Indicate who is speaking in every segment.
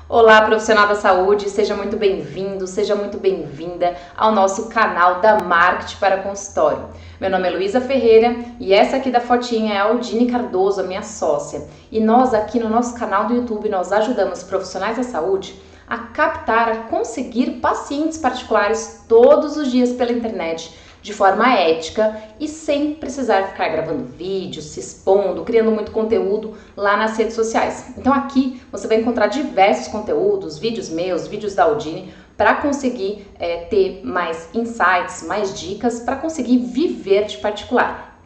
Speaker 1: Olá, profissional da saúde, seja muito bem-vindo, seja muito bem-vinda ao nosso canal da Marketing para Consultório. Meu nome é Luísa Ferreira e essa aqui da fotinha é a Aldine Cardoso, a minha sócia. E nós aqui no nosso canal do YouTube, nós ajudamos profissionais da saúde a captar, a conseguir pacientes particulares todos os dias pela internet, de forma ética e sem precisar ficar gravando vídeos, se expondo, criando muito conteúdo lá nas redes sociais. Então aqui você vai encontrar diversos conteúdos, vídeos meus, vídeos da Aldine, para conseguir ter mais insights, mais dicas, para conseguir viver de particular.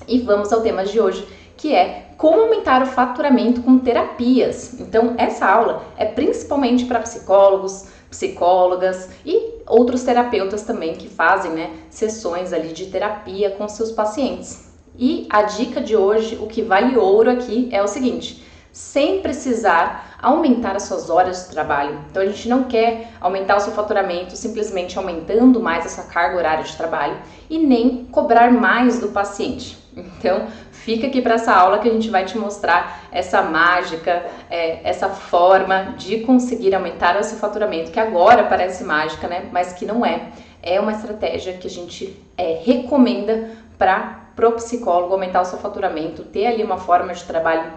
Speaker 1: E vamos ao tema de hoje, que é como aumentar o faturamento com terapias. Então essa aula é principalmente para psicólogos, psicólogas e outros terapeutas também que fazem sessões ali de terapia com seus pacientes. E a dica de hoje, o que vale ouro aqui é o seguinte: sem precisar aumentar as suas horas de trabalho. Então a gente não quer aumentar o seu faturamento simplesmente aumentando mais a sua carga horária de trabalho e nem cobrar mais do paciente. Então fica aqui para essa aula que a gente vai te mostrar essa mágica, essa forma de conseguir aumentar o seu faturamento, que agora parece mágica, né? Mas que não é. É uma estratégia que a gente recomenda para o psicólogo aumentar o seu faturamento, ter ali uma forma de trabalho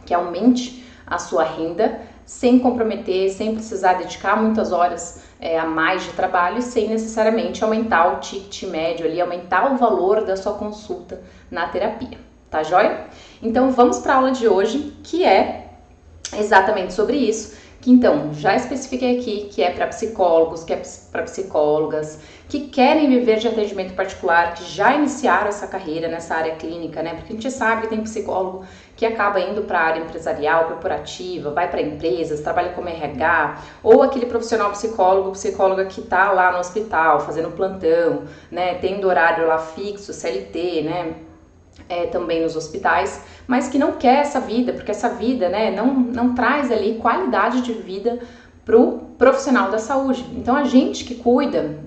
Speaker 1: que aumente a sua renda, sem comprometer, sem precisar dedicar muitas horas a mais de trabalho e sem necessariamente aumentar o ticket médio ali, aumentar o valor da sua consulta na terapia, tá joia? Então vamos para a aula de hoje, que é exatamente sobre isso, que então já especifiquei aqui que é para psicólogos, que é para psicólogas, que querem viver de atendimento particular, que já iniciaram essa carreira nessa área clínica, né? Porque a gente sabe que tem psicólogo que acaba indo para a área empresarial, corporativa, vai para empresas, trabalha como RH, ou aquele profissional psicólogo, psicóloga que está lá no hospital fazendo plantão, né? Tendo horário lá fixo, CLT, né? Também nos hospitais, mas que não quer essa vida, porque essa vida, né, não traz ali qualidade de vida pro profissional da saúde. Então a gente que cuida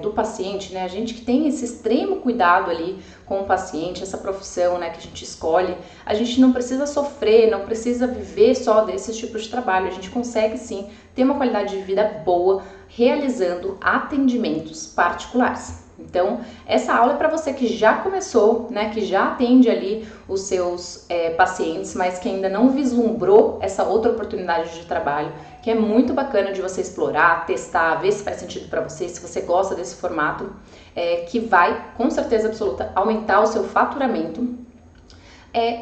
Speaker 1: do paciente, né, a gente que tem esse extremo cuidado ali com o paciente, essa profissão, né, que a gente escolhe, a gente não precisa sofrer, não precisa viver só desses tipos de trabalho, a gente consegue sim ter uma qualidade de vida boa realizando atendimentos particulares. Então, essa aula é para você que já começou, né, que já atende ali os seus pacientes, mas que ainda não vislumbrou essa outra oportunidade de trabalho, que é muito bacana de você explorar, testar, ver se faz sentido para você, se você gosta desse formato, que vai, com certeza absoluta, aumentar o seu faturamento.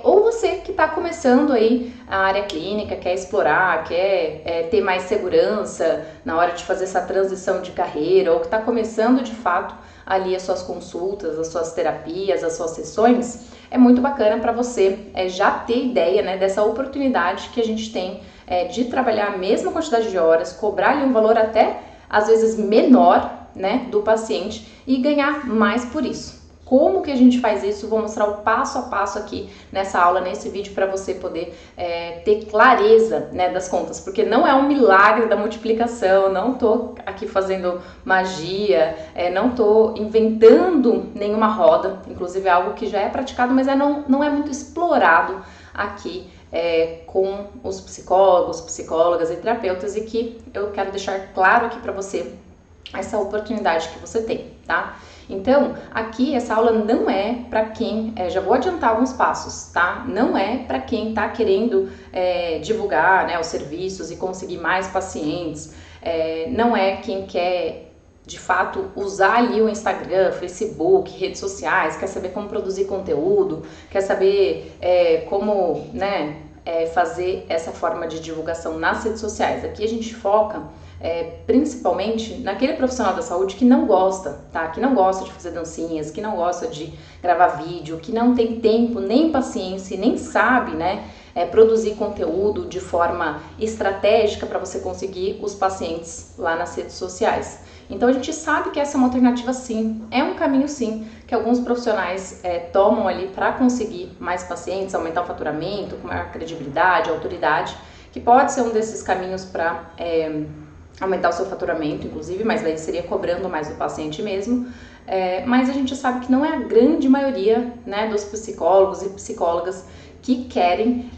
Speaker 1: Ou você que está começando aí a área clínica, quer explorar, quer ter mais segurança na hora de fazer essa transição de carreira, ou que está começando de fato ali as suas consultas, as suas terapias, as suas sessões, é muito bacana para você já ter ideia, né, dessa oportunidade que a gente tem de trabalhar a mesma quantidade de horas, cobrar ali um valor até às vezes menor, né, do paciente e ganhar mais por isso. Como que a gente faz isso? Vou mostrar o passo a passo aqui nessa aula, nesse vídeo, para você poder ter clareza, né, das contas, porque não é um milagre da multiplicação, não tô aqui fazendo magia, não tô inventando nenhuma roda, inclusive é algo que já é praticado, mas não é muito explorado aqui com os psicólogos, psicólogas e terapeutas, e que eu quero deixar claro aqui para você essa oportunidade que você tem, tá? Então, aqui essa aula não é para quem, já vou adiantar alguns passos, tá? Não é para quem tá querendo divulgar, né, os serviços e conseguir mais pacientes, não é quem quer de fato usar ali o Instagram, Facebook, redes sociais, quer saber como produzir conteúdo, quer saber como, né, fazer essa forma de divulgação nas redes sociais. Aqui a gente foca principalmente naquele profissional da saúde que não gosta, tá? Que não gosta de fazer dancinhas, que não gosta de gravar vídeo, que não tem tempo, nem paciência, nem sabe, né, produzir conteúdo de forma estratégica para você conseguir os pacientes lá nas redes sociais. Então a gente sabe que essa é uma alternativa sim, é um caminho sim, que alguns profissionais tomam ali para conseguir mais pacientes, aumentar o faturamento, com maior credibilidade, autoridade, que pode ser um desses caminhos para aumentar o seu faturamento, inclusive, mas daí seria cobrando mais do paciente mesmo. Mas a gente sabe que não é a grande maioria, né, dos psicólogos e psicólogas que querem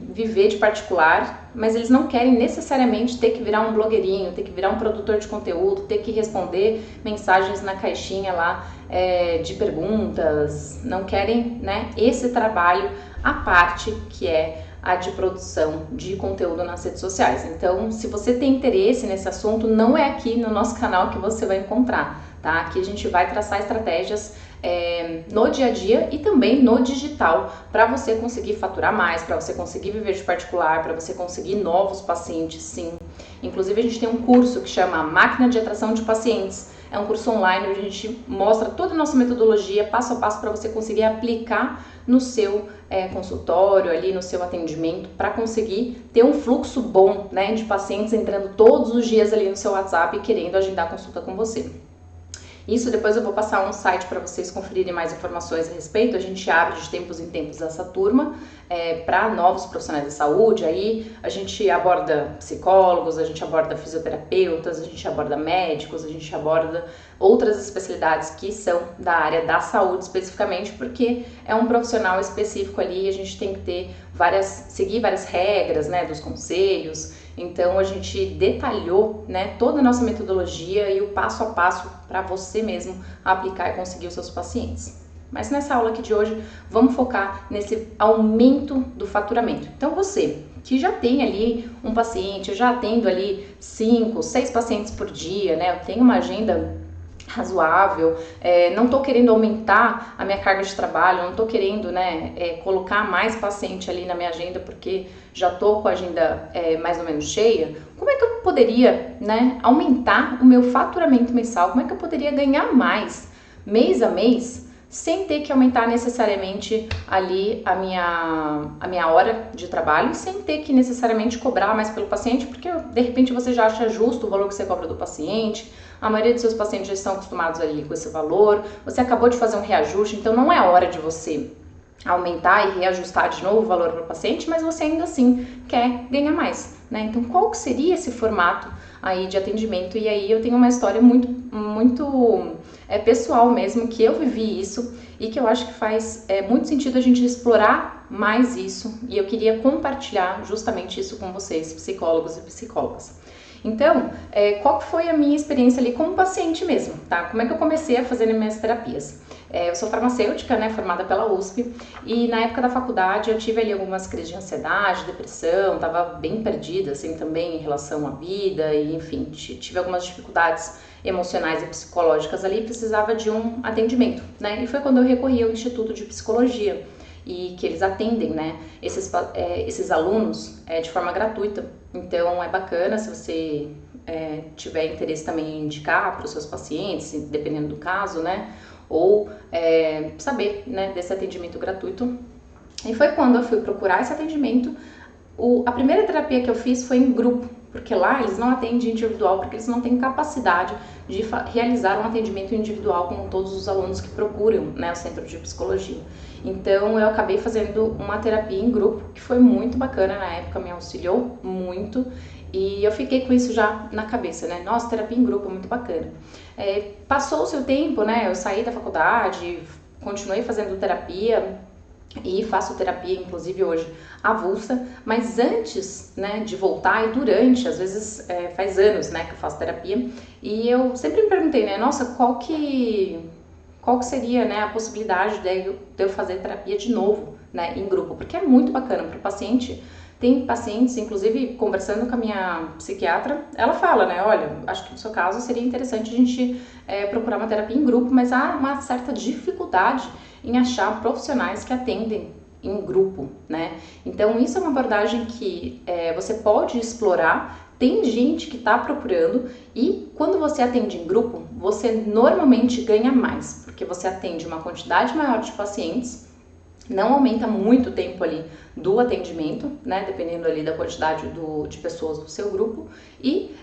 Speaker 1: viver de particular mas eles não querem necessariamente ter que virar um blogueirinho, ter que virar um produtor de conteúdo, ter que responder mensagens na caixinha lá de perguntas, não querem, né, esse trabalho à parte que é a de produção de conteúdo nas redes sociais. Então, se você tem interesse nesse assunto, não é aqui no nosso canal que você vai encontrar, tá? Aqui a gente vai traçar estratégias no dia a dia e também no digital para você conseguir faturar mais, para você conseguir viver de particular, para você conseguir novos pacientes, sim. Inclusive a gente tem um curso que chama Máquina de Atração de Pacientes. É um curso online onde a gente mostra toda a nossa metodologia, passo a passo, para você conseguir aplicar no seu consultório, ali no seu atendimento, para conseguir ter um fluxo bom, né, de pacientes entrando todos os dias ali no seu WhatsApp e querendo agendar consulta com você. Isso depois eu vou passar um site para vocês conferirem mais informações a respeito. A gente abre de tempos em tempos essa turma para novos profissionais da saúde. Aí a gente aborda psicólogos, a gente aborda fisioterapeutas, a gente aborda médicos, a gente aborda outras especialidades que são da área da saúde especificamente, porque é um profissional específico ali e a gente tem que ter seguir várias regras, né, dos conselhos. Então a gente detalhou, né, toda a nossa metodologia e o passo a passo para você mesmo aplicar e conseguir os seus pacientes. Mas nessa aula aqui de hoje vamos focar nesse aumento do faturamento. Então você que já tem ali um paciente, eu já atendo ali 5, 6 pacientes por dia, né, eu tenho uma agenda razoável, não tô querendo aumentar a minha carga de trabalho, não tô querendo, né, colocar mais paciente ali na minha agenda porque já tô com a agenda mais ou menos cheia. Como é que eu poderia, né, aumentar o meu faturamento mensal? Como é que eu poderia ganhar mais mês a mês sem ter que aumentar necessariamente ali a minha hora de trabalho e sem ter que necessariamente cobrar mais pelo paciente, porque de repente você já acha justo o valor que você cobra do paciente, a maioria dos seus pacientes já estão acostumados ali com esse valor, você acabou de fazer um reajuste, então não é hora de você aumentar e reajustar de novo o valor para o paciente, mas você ainda assim quer ganhar mais, né? Então qual que seria esse formato aí de atendimento? E aí eu tenho uma história muito pessoal mesmo, que eu vivi isso e que eu acho que faz muito sentido a gente explorar mais isso, e eu queria compartilhar justamente isso com vocês, psicólogos e psicólogas. Então, qual foi a minha experiência ali como paciente mesmo, tá? Como é que eu comecei a fazer minhas terapias? Eu sou farmacêutica, né, formada pela USP, e na época da faculdade eu tive ali algumas crises de ansiedade, depressão, tava bem perdida, assim, também em relação à vida, e enfim, tive algumas dificuldades emocionais e psicológicas ali, precisava de um atendimento, né? E foi quando eu recorri ao Instituto de Psicologia, e que eles atendem, né, esses alunos de forma gratuita. Então é bacana se você tiver interesse também em indicar para os seus pacientes, dependendo do caso, né, ou saber, né, desse atendimento gratuito. E foi quando eu fui procurar esse atendimento. A primeira terapia que eu fiz foi em grupo, porque lá eles não atendem individual, porque eles não têm capacidade de realizar um atendimento individual com todos os alunos que procuram, né, o centro de psicologia. Então eu acabei fazendo uma terapia em grupo, que foi muito bacana na época, me auxiliou muito, e eu fiquei com isso já na cabeça, né, nossa, terapia em grupo é muito bacana. Passou o seu tempo, né, eu saí da faculdade, continuei fazendo terapia, e faço terapia, inclusive hoje, avulsa, mas antes, né, de voltar e durante, às vezes faz anos, né, que eu faço terapia, e eu sempre me perguntei, né, nossa, qual que seria, né, a possibilidade de eu fazer terapia de novo, né, em grupo, porque é muito bacana para o paciente. Tem pacientes, inclusive, conversando com a minha psiquiatra, ela fala, né, olha, acho que no seu caso seria interessante a gente procurar uma terapia em grupo, mas há uma certa dificuldade em achar profissionais que atendem em grupo, né? Então isso é uma abordagem que você pode explorar, tem gente que está procurando, e quando você atende em grupo, você normalmente ganha mais, porque você atende uma quantidade maior de pacientes, não aumenta muito o tempo ali do atendimento, né, dependendo ali da quantidade de pessoas do seu grupo, e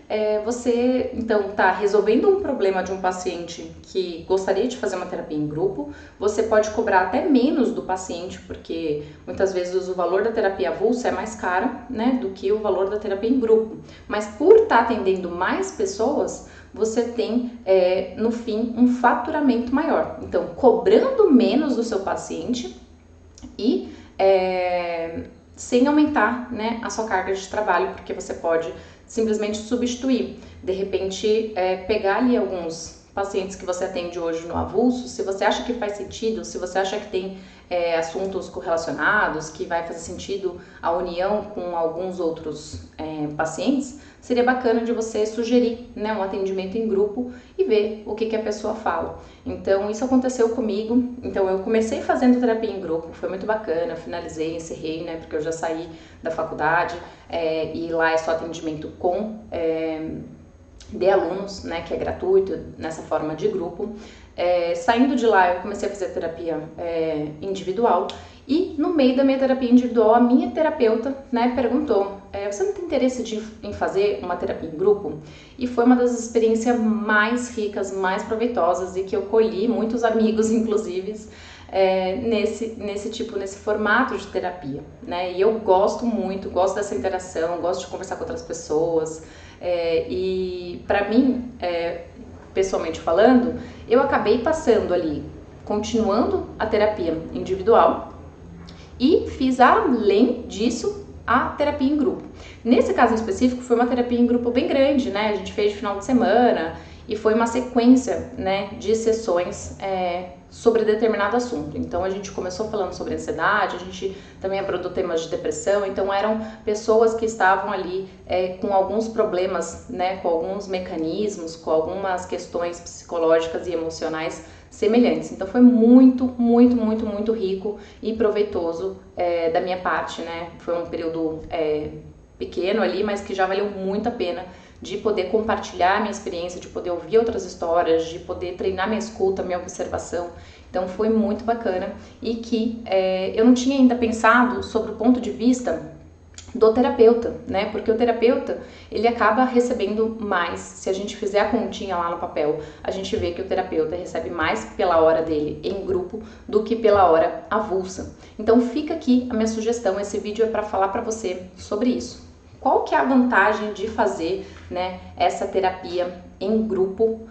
Speaker 1: você então está resolvendo um problema de um paciente que gostaria de fazer uma terapia em grupo. Você pode cobrar até menos do paciente, porque muitas vezes o valor da terapia avulsa é mais caro, né, do que o valor da terapia em grupo, mas por estar atendendo mais pessoas, você tem no fim um faturamento maior. Então, cobrando menos do seu paciente e sem aumentar, né, a sua carga de trabalho, porque você pode simplesmente substituir. De repente, pegar ali alguns pacientes que você atende hoje no avulso, se você acha que faz sentido, se você acha que tem assuntos correlacionados, que vai fazer sentido a união com alguns outros pacientes, seria bacana de você sugerir, né, um atendimento em grupo e ver o que a pessoa fala. Então, isso aconteceu comigo. Então, eu comecei fazendo terapia em grupo, foi muito bacana, finalizei, encerrei, né, porque eu já saí da faculdade e lá é só atendimento com de alunos, né, que é gratuito, nessa forma de grupo. Saindo de lá, eu comecei a fazer terapia individual e no meio da minha terapia individual, a minha terapeuta, né, perguntou, você não tem interesse em fazer uma terapia em grupo? E foi uma das experiências mais ricas, mais proveitosas e que eu colhi muitos amigos, inclusive, nesse formato de terapia, né? E eu gosto muito, gosto dessa interação, gosto de conversar com outras pessoas. E para mim, pessoalmente falando, eu acabei passando ali, continuando a terapia individual e fiz além disso a terapia em grupo. Nesse caso em específico foi uma terapia em grupo bem grande, né? A gente fez de final de semana e foi uma sequência, né, de sessões sobre determinado assunto. Então a gente começou falando sobre ansiedade, a gente também abordou temas de depressão, então eram pessoas que estavam ali com alguns problemas, né, com alguns mecanismos, com algumas questões psicológicas e emocionais semelhantes. Então foi muito, muito, muito, muito rico e proveitoso da minha parte, né? Foi um período pequeno ali, mas que já valeu muito a pena de poder compartilhar a minha experiência, de poder ouvir outras histórias, de poder treinar minha escuta, minha observação. Então foi muito bacana e que eu não tinha ainda pensado sobre o ponto de vista do terapeuta, né? Porque o terapeuta, ele acaba recebendo mais. Se a gente fizer a continha lá no papel, a gente vê que o terapeuta recebe mais pela hora dele em grupo do que pela hora avulsa. Então fica aqui a minha sugestão, esse vídeo é para falar para você sobre isso. Qual que é a vantagem de fazer, né, essa terapia em grupo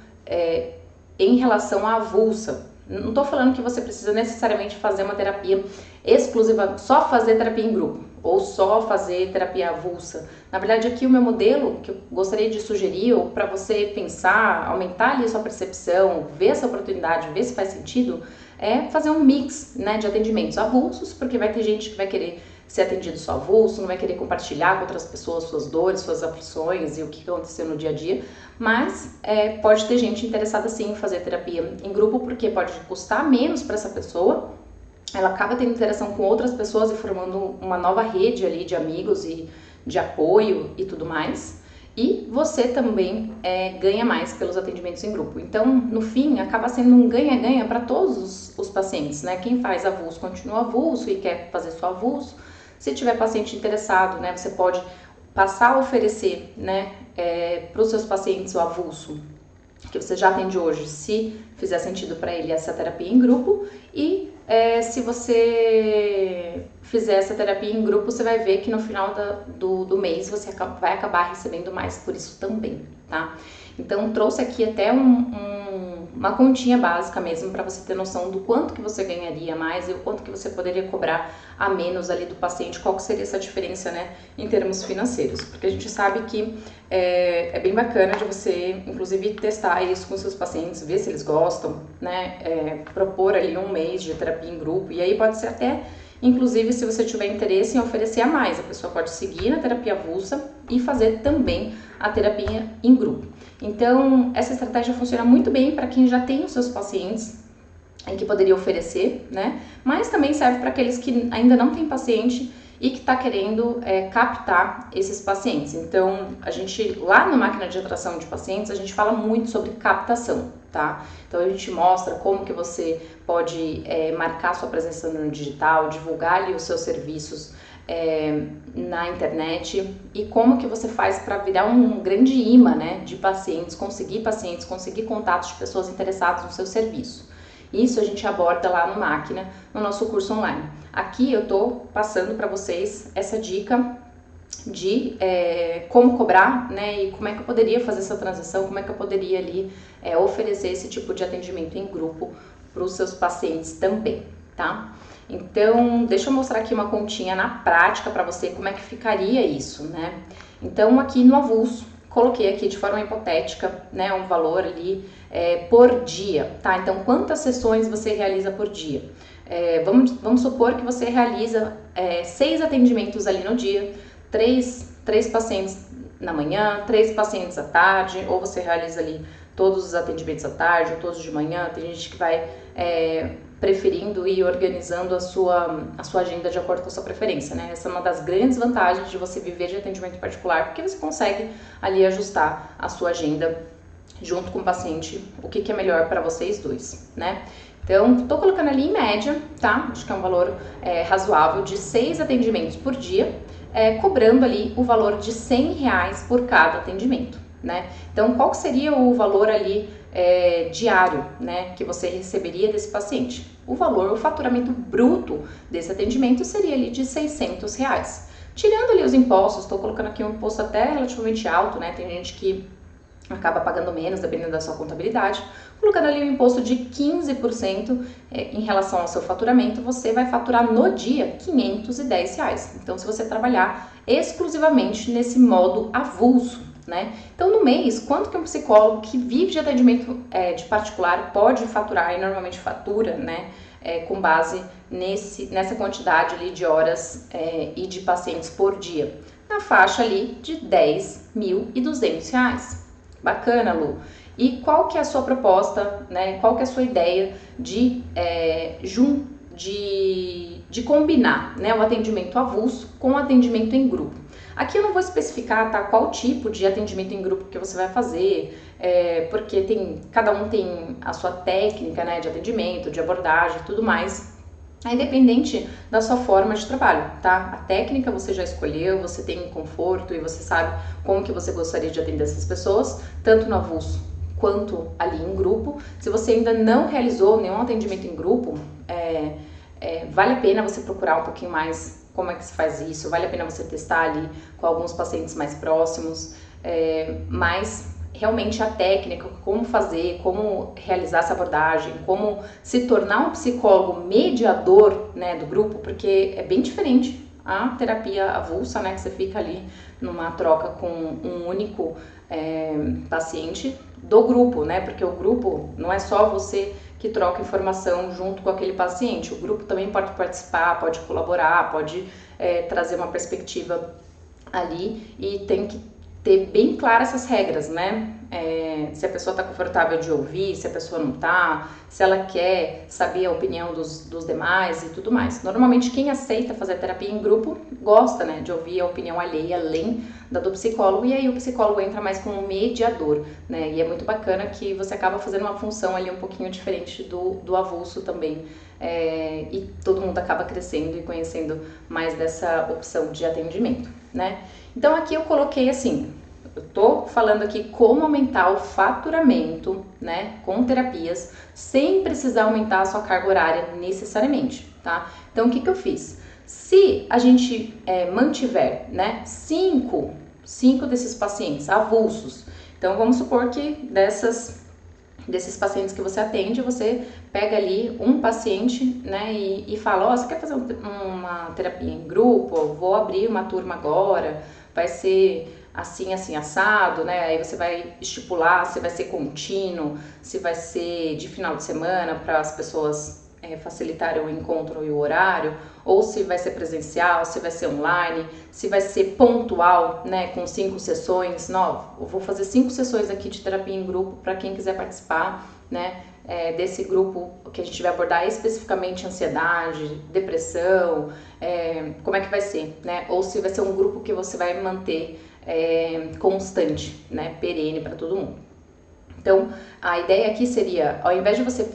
Speaker 1: em relação à avulsa? Não estou falando que você precisa necessariamente fazer uma terapia exclusiva, só fazer terapia em grupo ou só fazer terapia avulsa. Na verdade, aqui o meu modelo que eu gostaria de sugerir, ou para você pensar, aumentar ali a sua percepção, ver essa oportunidade, ver se faz sentido, é fazer um mix, né, de atendimentos avulsos, porque vai ter gente que vai querer ser atendido só avulso, não vai querer compartilhar com outras pessoas suas dores, suas aflições e o que aconteceu no dia a dia, mas pode ter gente interessada sim em fazer terapia em grupo, porque pode custar menos para essa pessoa, ela acaba tendo interação com outras pessoas e formando uma nova rede ali de amigos e de apoio e tudo mais, e você também ganha mais pelos atendimentos em grupo. Então, no fim, acaba sendo um ganha-ganha para todos os pacientes, né? Quem faz avulso continua avulso e quer fazer só avulso. Se tiver paciente interessado, né, você pode passar a oferecer, né, para os seus pacientes o avulso que você já atende hoje, se fizer sentido para ele essa terapia em grupo, e se você fizer essa terapia em grupo, você vai ver que no final do mês você vai acabar recebendo mais por isso também, tá? Então trouxe aqui até uma continha básica mesmo para você ter noção do quanto que você ganharia mais e o quanto que você poderia cobrar a menos ali do paciente, qual que seria essa diferença, né, em termos financeiros, porque a gente sabe que é bem bacana de você, inclusive, testar isso com seus pacientes, ver se eles gostam, né, propor ali um mês de terapia em grupo, e aí pode ser até, inclusive, se você tiver interesse em oferecer a mais, a pessoa pode seguir na terapia avulsa e fazer também a terapia em grupo. Então, essa estratégia funciona muito bem para quem já tem os seus pacientes em que poderia oferecer, né? Mas também serve para aqueles que ainda não têm paciente e que está querendo captar esses pacientes. Então, a gente, lá na máquina de atração de pacientes, a gente fala muito sobre captação, tá? Então, a gente mostra como que você pode marcar sua presença no digital, divulgar ali os seus serviços na internet e como que você faz para virar um grande imã, né, de pacientes, conseguir contatos de pessoas interessadas no seu serviço. Isso a gente aborda lá no Máquina, no nosso curso online. Aqui eu tô passando para vocês essa dica de como cobrar, né, e como é que eu poderia fazer essa transação, como é que eu poderia ali oferecer esse tipo de atendimento em grupo para os seus pacientes também, tá? Então, deixa eu mostrar aqui uma continha na prática para você como é que ficaria isso, né? Então, aqui no avulso, coloquei aqui de forma hipotética, né, um valor ali por dia, tá? Então, quantas sessões você realiza por dia? Vamos supor que você realiza 6 atendimentos ali no dia, 3 pacientes na manhã, 3 pacientes à tarde, ou você realiza ali todos os atendimentos à tarde, ou todos de manhã. Tem gente que vai preferindo ir organizando a sua agenda de acordo com a sua preferência, né? Essa é uma das grandes vantagens de você viver de atendimento particular, porque você consegue ali ajustar a sua agenda junto com o paciente, o que é melhor para vocês dois, né? Então, tô colocando ali em média, tá? Acho que é um valor razoável de 6 atendimentos por dia, cobrando ali o valor de R$100 por cada atendimento, né? Então, qual seria o valor ali diário, né, que você receberia desse paciente? O faturamento bruto desse atendimento seria ali de R$600. Tirando ali os impostos, estou colocando aqui um imposto até relativamente alto, né? Tem gente que acaba pagando menos, dependendo da sua contabilidade. Colocando ali um imposto de 15% em relação ao seu faturamento, você vai faturar no dia R$510. Então, se você trabalhar exclusivamente nesse modo avulso, né? Então, no mês, quanto que um psicólogo que vive de atendimento de particular pode faturar, e normalmente fatura, né? Com base nessa quantidade ali de horas e de pacientes por dia? Na faixa ali de R$10.200. Bacana, Lu. E qual que é a sua proposta, né? Qual que é a sua ideia de combinar, né, o atendimento avulso com o atendimento em grupo? Aqui eu não vou especificar, tá, qual tipo de atendimento em grupo que você vai fazer, porque cada um tem a sua técnica, né, de atendimento, de abordagem e tudo mais. É independente da sua forma de trabalho, tá? A técnica você já escolheu, você tem conforto e você sabe como que você gostaria de atender essas pessoas, tanto no avulso quanto ali em grupo. Se você ainda não realizou nenhum atendimento em grupo, vale a pena você procurar um pouquinho mais como é que se faz isso, vale a pena você testar ali com alguns pacientes mais próximos, mas realmente a técnica, como fazer, como realizar essa abordagem, como se tornar um psicólogo mediador, né, do grupo, porque é bem diferente a terapia avulsa, né, que você fica ali numa troca com um único paciente, do grupo, né, porque o grupo não é só você que troca informação junto com aquele paciente, o grupo também pode participar, pode colaborar, pode trazer uma perspectiva ali, e tem que ter bem claras essas regras, né? Se a pessoa está confortável de ouvir, se a pessoa não está, se ela quer saber a opinião dos demais e tudo mais. Normalmente quem aceita fazer terapia em grupo gosta, né, de ouvir a opinião alheia, além da do psicólogo, e aí o psicólogo entra mais como mediador, né? E é muito bacana que você acaba fazendo uma função ali um pouquinho diferente do avulso também, e todo mundo acaba crescendo e conhecendo mais dessa opção de atendimento, né? Então aqui eu coloquei assim, eu tô falando aqui como aumentar o faturamento, né, com terapias, sem precisar aumentar a sua carga horária necessariamente, tá? Então o que eu fiz? Se a gente mantiver, né, 5 desses pacientes avulsos, então vamos supor que desses pacientes que você atende, você pega ali um paciente, né, e fala, você quer fazer uma terapia em grupo? Eu vou abrir uma turma agora, vai ser assim, assim, assado, né? Aí você vai estipular se vai ser contínuo, se vai ser de final de semana para as pessoas facilitarem o encontro e o horário, ou se vai ser presencial, se vai ser online, se vai ser pontual, né? Com 5 sessões. Não, eu vou fazer 5 sessões aqui de terapia em grupo para quem quiser participar, né? Desse grupo que a gente vai abordar especificamente ansiedade, depressão, como é que vai ser, né? Ou se vai ser um grupo que você vai manter constante, né? Perene para todo mundo. Então, a ideia aqui seria, ao invés de você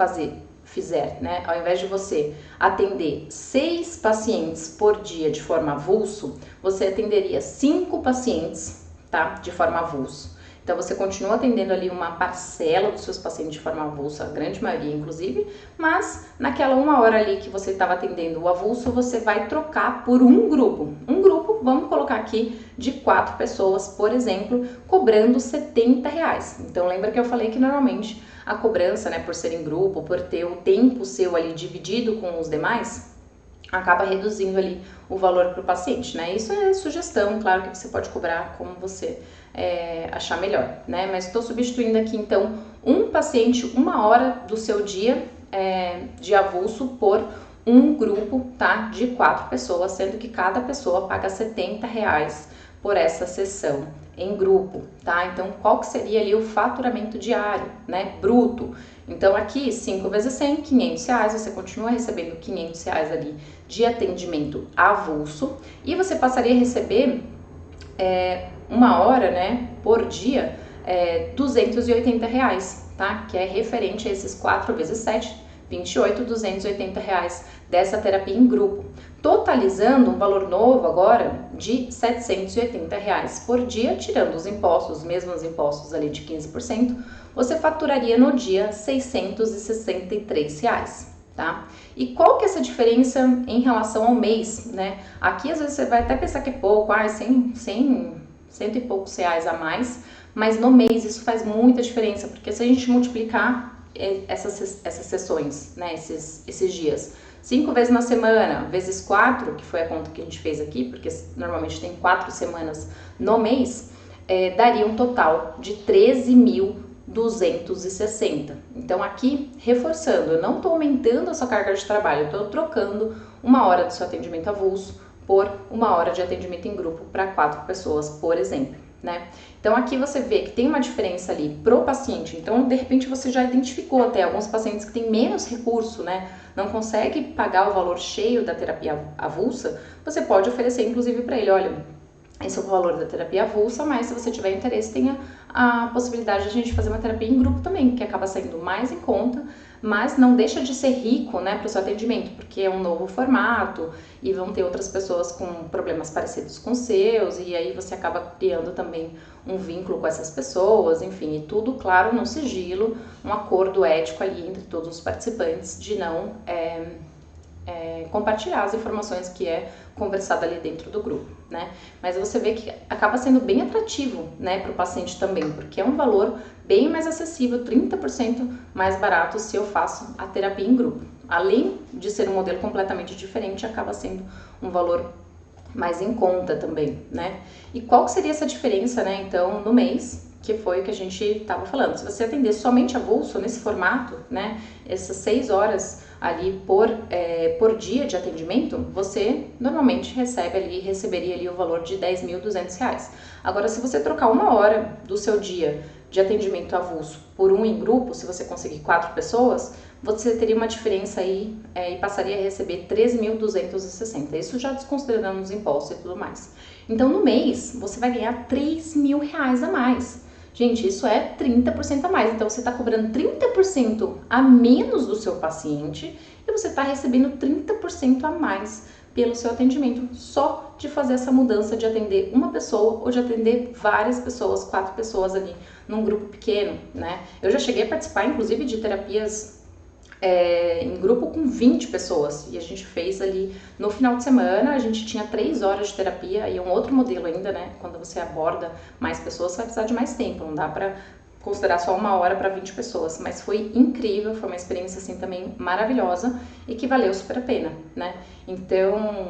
Speaker 1: né? Ao invés de você atender 6 pacientes por dia de forma avulso, você atenderia 5 pacientes, tá? De forma avulso. Então, você continua atendendo ali uma parcela dos seus pacientes de forma avulsa, a grande maioria, inclusive, mas naquela 1 hora ali que você estava atendendo o avulso, você vai trocar por um grupo. Um grupo, vamos colocar aqui, de 4 pessoas, por exemplo, cobrando R$70. Então, lembra que eu falei que normalmente a cobrança, né, por ser em grupo, por ter o tempo seu ali dividido com os demais, acaba reduzindo ali o valor para o paciente, né? Isso é sugestão, claro que você pode cobrar como você achar melhor, né? Mas estou substituindo aqui, então, um paciente, 1 hora do seu dia de avulso por um grupo, tá? De 4 pessoas, sendo que cada pessoa paga R$70 por essa sessão em grupo, tá? Então, qual que seria ali o faturamento diário, né? Bruto. Então, aqui, 5 vezes 100, R$500, você continua recebendo R$500 ali de atendimento avulso e você passaria a receber 1 hora, né, por dia, R$280, tá? Que é referente a esses 4 vezes 7, 28, R$280 dessa terapia em grupo, totalizando um valor novo agora de R$780 por dia, tirando os impostos, os mesmos impostos ali de 15%, você faturaria no dia R$663, tá? E qual que é essa diferença em relação ao mês, né? Aqui às vezes você vai até pensar que é pouco, cento e poucos reais a mais, mas no mês isso faz muita diferença, porque se a gente multiplicar essas sessões, né, esses dias, 5 vezes na semana, vezes 4, que foi a conta que a gente fez aqui, porque normalmente tem 4 semanas no mês, daria um total de 13.260. Então aqui, reforçando, eu não estou aumentando a sua carga de trabalho, eu estou trocando 1 hora do seu atendimento avulso por 1 hora de atendimento em grupo para 4 pessoas, por exemplo, né? Então aqui você vê que tem uma diferença ali pro paciente, então de repente você já identificou até alguns pacientes que têm menos recurso, né? Não consegue pagar o valor cheio da terapia avulsa, você pode oferecer inclusive para ele, olha, esse é o valor da terapia avulsa, mas se você tiver interesse, tenha a possibilidade de a gente fazer uma terapia em grupo também, que acaba saindo mais em conta, mas não deixa de ser rico, né, para o seu atendimento, porque é um novo formato e vão ter outras pessoas com problemas parecidos com os seus, e aí você acaba criando também um vínculo com essas pessoas, enfim, e tudo, claro, no sigilo, um acordo ético ali entre todos os participantes de não compartilhar as informações que é conversado ali dentro do grupo, né? Mas você vê que acaba sendo bem atrativo, né, para o paciente também, porque é um valor bem mais acessível, 30% mais barato se eu faço a terapia em grupo. Além de ser um modelo completamente diferente, acaba sendo um valor mais em conta também, né? E qual que seria essa diferença, né, então, no mês, que foi o que a gente estava falando. Se você atender somente avulso nesse formato, né, essas 6 horas ali por dia de atendimento, você normalmente receberia ali o valor de R$10.200. Agora, se você trocar 1 hora do seu dia de atendimento avulso por um em grupo, se você conseguir 4 pessoas, você teria uma diferença aí e passaria a receber R$13.260. Isso já desconsiderando os impostos e tudo mais. Então, no mês, você vai ganhar R$3.000 a mais. Gente, isso é 30% a mais. Então, você está cobrando 30% a menos do seu paciente e você está recebendo 30% a mais pelo seu atendimento, só de fazer essa mudança de atender uma pessoa ou de atender várias pessoas, 4 pessoas ali num grupo pequeno, né? Eu já cheguei a participar, inclusive, de terapias em grupo com 20 pessoas e a gente fez ali no final de semana, a gente tinha 3 horas de terapia e é um outro modelo ainda, né? Quando você aborda mais pessoas, você vai precisar de mais tempo, não dá pra considerar só 1 hora para 20 pessoas, mas foi incrível, foi uma experiência assim também maravilhosa e que valeu super a pena, né? Então,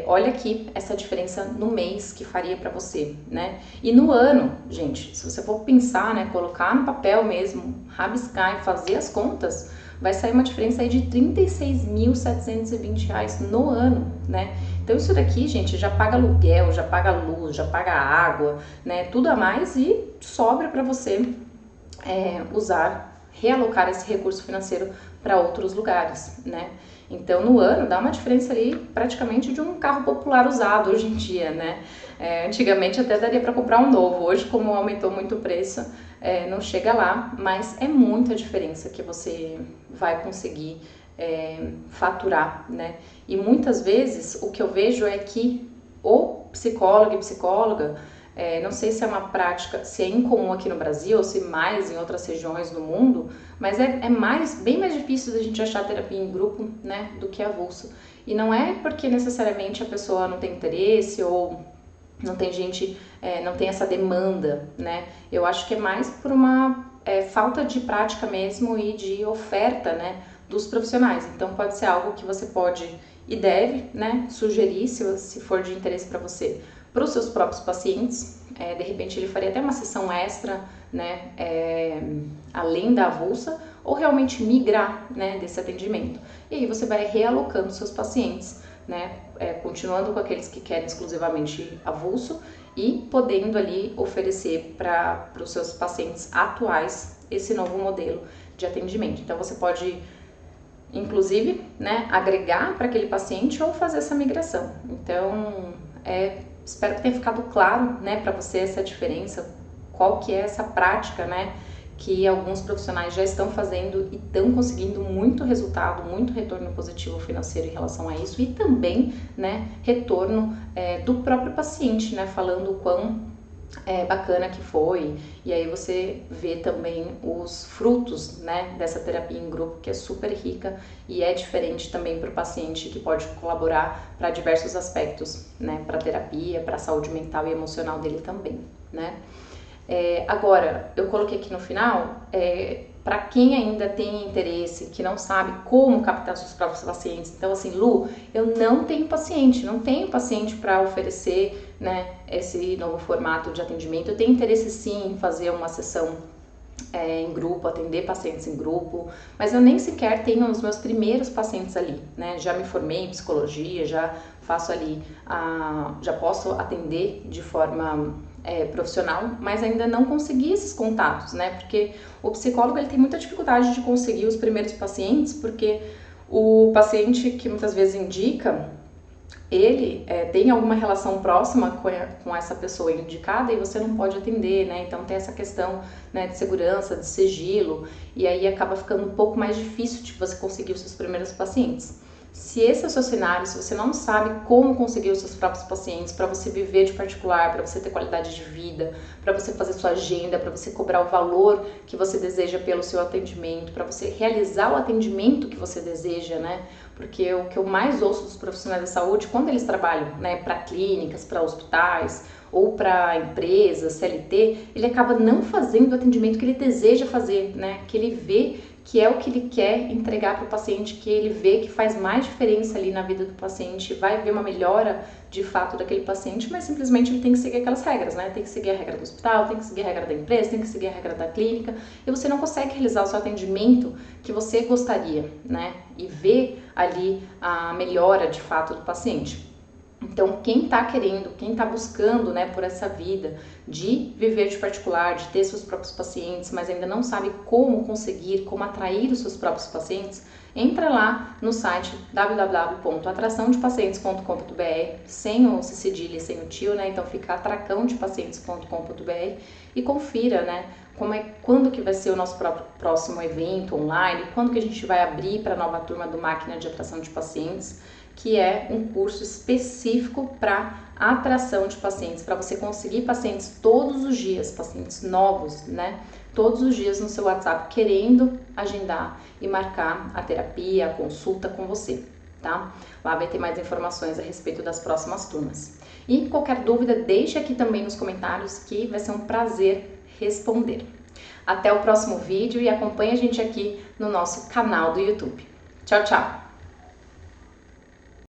Speaker 1: olha aqui essa diferença no mês que faria para você, né? E no ano, gente, se você for pensar, né, colocar no papel mesmo, rabiscar e fazer as contas, vai sair uma diferença aí de R$36.720 no ano, né? Então isso daqui, gente, já paga aluguel, já paga luz, já paga água, né? Tudo a mais e sobra para você realocar esse recurso financeiro para outros lugares, né? Então, no ano, dá uma diferença ali praticamente de um carro popular usado hoje em dia, né? Antigamente até daria para comprar um novo, hoje como aumentou muito o preço, não chega lá, mas é muita diferença que você vai conseguir faturar, né? E muitas vezes o que eu vejo é que o psicólogo e psicóloga, não sei se é uma prática, se é incomum aqui no Brasil ou se mais em outras regiões do mundo, mas bem mais difícil da gente achar terapia em grupo, né, do que avulso. E não é porque necessariamente a pessoa não tem interesse ou não tem gente, não tem essa demanda, né? Eu acho que é mais por uma falta de prática mesmo e de oferta, né, dos profissionais. Então pode ser algo que você pode e deve, né, sugerir, se for de interesse para você, para os seus próprios pacientes. De repente ele faria até uma sessão extra, né, além da avulsa, ou realmente migrar, né, desse atendimento. E aí você vai realocando seus pacientes, né, continuando com aqueles que querem exclusivamente avulso e podendo ali oferecer para os seus pacientes atuais esse novo modelo de atendimento. Então você pode, inclusive, né, agregar para aquele paciente ou fazer essa migração. Então, espero que tenha ficado claro, né, para você essa diferença, qual que é essa prática, né, que alguns profissionais já estão fazendo e estão conseguindo muito resultado, muito retorno positivo financeiro em relação a isso, e também, né, retorno do próprio paciente, né, falando o quão bacana que foi, e aí você vê também os frutos, né, dessa terapia em grupo, que é super rica e é diferente também para o paciente, que pode colaborar para diversos aspectos, né, para a terapia, para a saúde mental e emocional dele também, né. Agora, eu coloquei aqui no final, para quem ainda tem interesse, que não sabe como captar seus próprios pacientes. Então, assim, Lu, eu não tenho paciente para oferecer, né, esse novo formato de atendimento. Eu tenho interesse sim em fazer uma sessão em grupo, atender pacientes em grupo, mas eu nem sequer tenho os meus primeiros pacientes ali, né? Já me formei em psicologia, já faço ali, já posso atender de forma profissional, mas ainda não consegui esses contatos, né? Porque o psicólogo ele tem muita dificuldade de conseguir os primeiros pacientes, porque o paciente que muitas vezes indica, ele tem alguma relação próxima com essa pessoa indicada e você não pode atender, né? Então tem essa questão, né, de segurança, de sigilo, e aí acaba ficando um pouco mais difícil de você conseguir os seus primeiros pacientes. Se esse é o seu cenário, se você não sabe como conseguir os seus próprios pacientes, para você viver de particular, para você ter qualidade de vida, para você fazer sua agenda, para você cobrar o valor que você deseja pelo seu atendimento, para você realizar o atendimento que você deseja, né? Porque o que eu mais ouço dos profissionais da saúde, quando eles trabalham, né, para clínicas, para hospitais ou para empresas, CLT, ele acaba não fazendo o atendimento que ele deseja fazer, né? Que ele vê que é o que ele quer entregar para o paciente, que ele vê que faz mais diferença ali na vida do paciente, vai ver uma melhora de fato daquele paciente, mas simplesmente ele tem que seguir aquelas regras, né? Tem que seguir a regra do hospital, tem que seguir a regra da empresa, tem que seguir a regra da clínica, e você não consegue realizar o seu atendimento que você gostaria, né? E ver ali a melhora de fato do paciente. Então, quem está querendo, quem está buscando, né, por essa vida de viver de particular, de ter seus próprios pacientes, mas ainda não sabe como conseguir, como atrair os seus próprios pacientes, entra lá no site www.atraçãodepacientes.com.br, sem o cedilha e sem o tio, né? Então fica atracãodepacientes.com.br e confira, né, quando que vai ser o nosso próximo evento online, quando que a gente vai abrir para a nova turma do Máquina de Atração de Pacientes, que é um curso específico para atração de pacientes, para você conseguir pacientes todos os dias, pacientes novos, né? Todos os dias no seu WhatsApp, querendo agendar e marcar a terapia, a consulta com você, tá? Lá vai ter mais informações a respeito das próximas turmas. E qualquer dúvida, deixe aqui também nos comentários que vai ser um prazer responder. Até o próximo vídeo e acompanhe a gente aqui no nosso canal do YouTube. Tchau, tchau!